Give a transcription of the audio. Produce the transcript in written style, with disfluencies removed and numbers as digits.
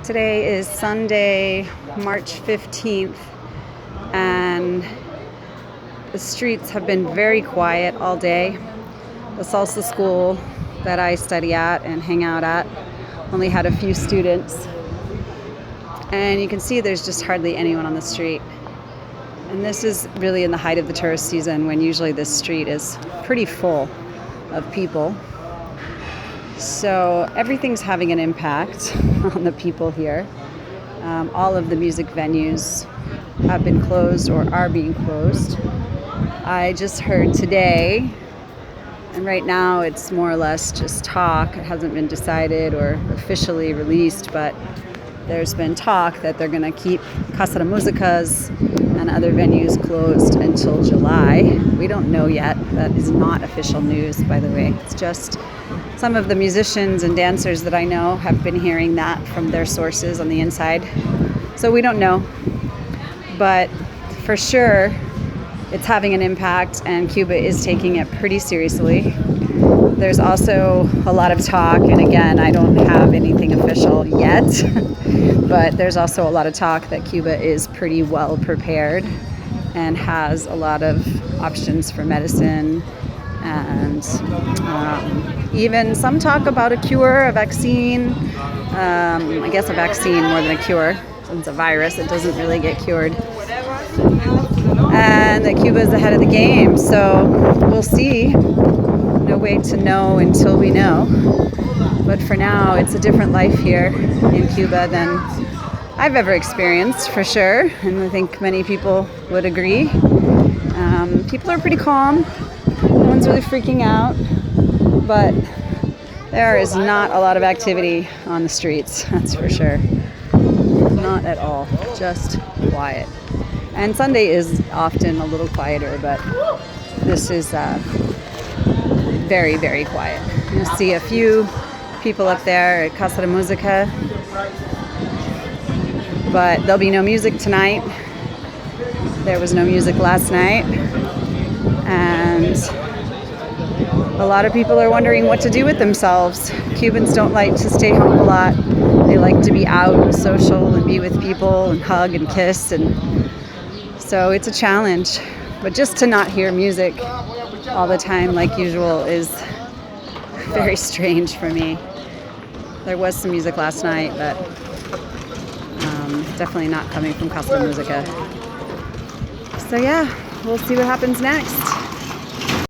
Today is Sunday, March 15th, and the streets have been very quiet all day. The salsa school that I study at and hang out at only had a few students, and you can see there's just hardly anyone on the street. And this is really in the height of the tourist season, when usually this street is pretty full of people. So everything's having an impact on the people here. All of the music venues have been closed or are being closed. I just heard today, and right now it's more or less just talk. It hasn't been decided or officially released, but there's been talk that they're going to keep Casa de Musicas and other venues closed until July. We don't know yet. That is not official news, by the way. It's just some of the musicians and dancers that I know have been hearing that from their sources on the inside. So we don't know. But for sure, it's having an impact, and Cuba is taking it pretty seriously. There's also a lot of talk, and again, I don't have anything official yet, but there's also a lot of talk that Cuba is pretty well prepared and has a lot of options for medicine, and even some talk about a cure, a vaccine. I guess a vaccine more than a cure. Since it's a virus, it doesn't really get cured. And that Cuba is ahead of the game, so we'll see. No way to know until we know. But for now, it's a different life here in Cuba than I've ever experienced, for sure. And I think many people would agree. People are pretty calm. No one's really freaking out. But there is not a lot of activity on the streets, that's for sure. Not at all. Just quiet. And Sunday is often a little quieter, but this is very, very quiet. You'll see a few people up there at Casa de Musica, but there'll be no music tonight. There was no music last night, and a lot of people are wondering what to do with themselves. Cubans don't like to stay home a lot. They like to be out and social and be with people and hug and kiss, and so it's a challenge. But just to not hear music all the time like usual is very strange for me. There was some music last night, but definitely not coming from Casa de Musica. So yeah, we'll see what happens next.